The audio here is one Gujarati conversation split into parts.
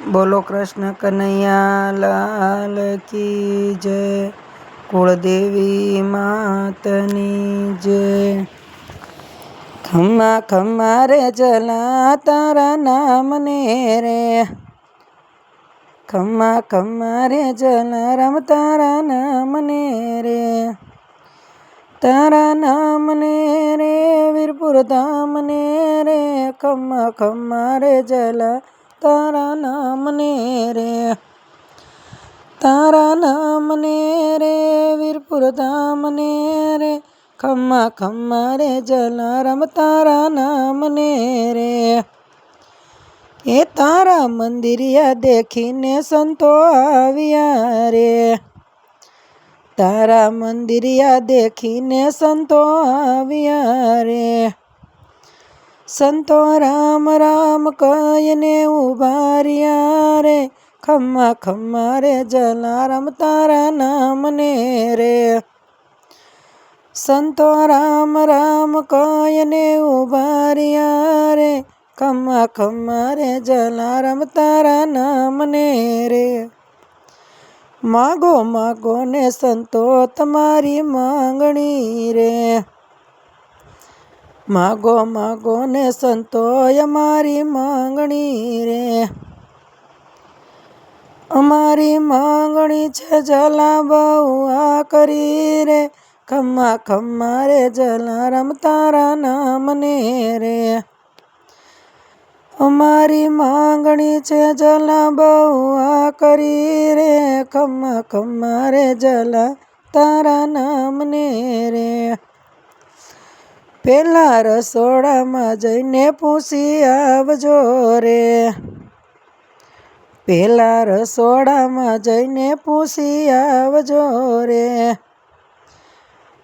બોલો કૃષ્ણ કનૈયા લાલ કી જય, કુળદેવી માતની જય। ખમ્મા ખમ્મા રે જલા તારા નામને રે, ખમ્મા ખમ્મા રે જલા રામ તારા નામને રે, તારા નામને રે વીરપુર ધામને રે, ખમ્મા ખમ્મા રે જલા તારા નામને રે, તારા નામને રે વીરપુર ધામને રે, ખમ્મા ખમ્મા રે જલારામ તારા નામને રે। એ તારા મંદિરિયા દેખીને સંતો આવ્યા રે, તારા મંદિરિયા દેખીને સંતો આવ્યા રે, સંતો રામ રામ કહીને ઉભા રહ્યા રે, ખમ્મા ખમ્મા રે જલારામ તારા નામને રે, સંતો રામ રામ કહીને ઉભા રહ્યા રે, ખમ્મા ખમ્મા રે જલારામ તારા નામને રે। માગો માગો ને સંતો તમારી માંગણી રે, માગો માગો ને સંતો અમારી માંગણી રે, અમારી માંગણી છે જલા બહુ આ કરી રે, ખમ્મા ખમ્મા રે જલારામ તારા નામને રે, અમારી માંગણી છે જલા બહુ આ કરી રે, ખમ્મા ખમ્મા રે જલા તારા નામને રે। પેલા રસોડામાં જઈને પૂછી આવજો રે, પેલા રસોડામાં જઈને પૂછી આવજો રે,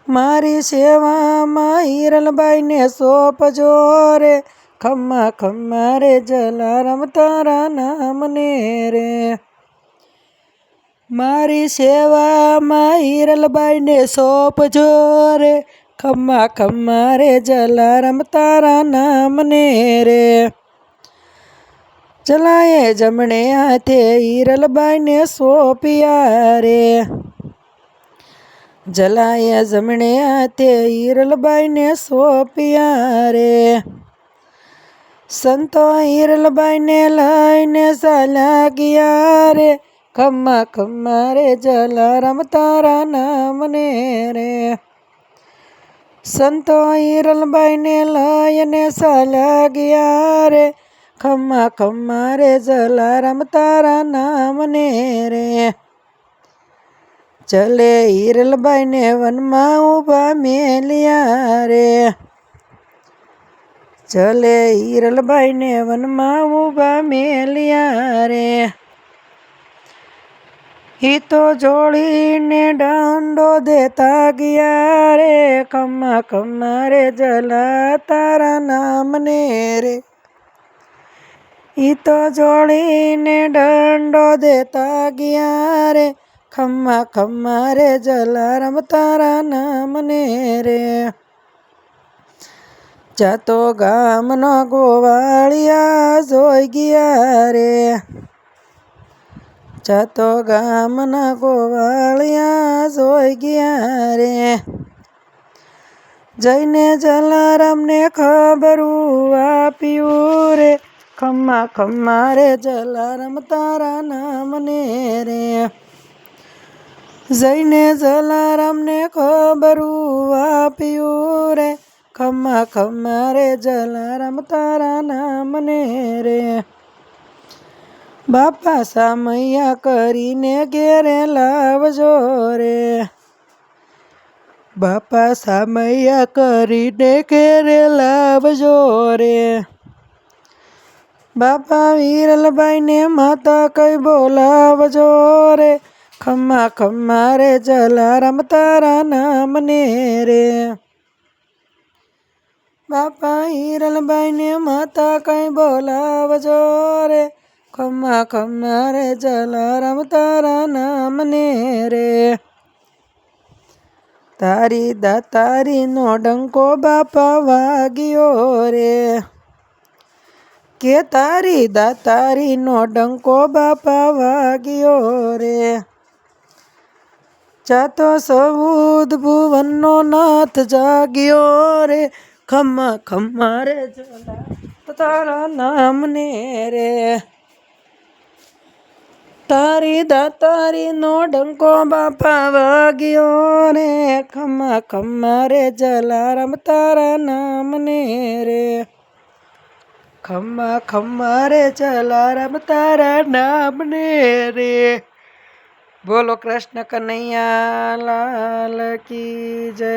મારી સેવામાં હિરલબાઈને સોંપજો રે, ખમ્મા ખમ્મા રે જલારામ તારા નામને રે, મારી સેવામાં હિરલબાઈને સોંપજો રે, ખમ્મા ખમ્મા રે જલારામ તારા નામને રે। જલાએ જમણે હાથે હિરલબાઈને સોંપ્યા રે, જલાએ જમણે હાથે હિરલબાઈને સોંપ્યા રે, સંતો હિરલબાઈને લઈને ચાલ્યા ગયા રે, ખમ્મા ખમ્મા રે જલારામ તારા નામને રે, સંતો હિરલબાઈને લઈને ચાલ્યા ગયા રે, ખમ્મા ખમ્મા રે જલારામ તારા નામને રે। ચલે હિરલબાઈને વનમાં ઊભા મેલ્યા રે, ચલે હિરલબાઈને વનમાં ઊભા મેલ્યા રે, હિતો જોડીને દંડો દેતા ગયા રે, ખમ્મા ખમ્મા રે જલા તારા નામને રે, હિતો જોડીને દંડો દેતા ગયા રે, ખમ્મા ખમ્મા રે જલારામ તારા નામને રે। જાતો ગામનો ગોવાળિયા જોઈ ગયા રે, જાતો ગામના ગોવાળિયા જોઈ ગયા રે, જઈને જલારામને ખબરું આપ્યું રે, ખમ્મા ખમ્મા રે જલારામ તારા નામને રે, જઈને જલારામને ખબરું આપ્યું રે, ખમ્મા ખમ્મા રે જલારામ તારા નામને રે। બાપા સામૈયા કરીને ઘેરે લાવજો રે, બાપા સામૈયા કરીને ઘેરે લાવજો રે, બાપા હિરલબાઈને માતા કઈ બોલાવજો રે, ખમ્મા ખમ્મા રે જલારામ તારા નામને રે, બાપા હિરલબાઈને માતા કઈ બોલાવજો રે, ખમ્મા ખમ્મા રે જલારામ તારા નામને રે। તારી દાતારીનો ડંકો બાપા વાગ્યો રે, કે તારી દાતારીનો ડંકો બાપા વાગ્યો રે. જાતો સૌદ ભુવનનો નાથ જાગ્યો રે. ખમ્મા ખમ્મા રે જલા તારા નામને રે. તારી દાતારીનો ડંકો બાપા વાગ્યો રે. ખમ્મા ખમ્મા રે જલારામ તારા નામને રે. ખમ્મા ખમ્મા રે જલારામ તારા નામને રે. બોલો કૃષ્ણ કનૈયા લાલ કી જય.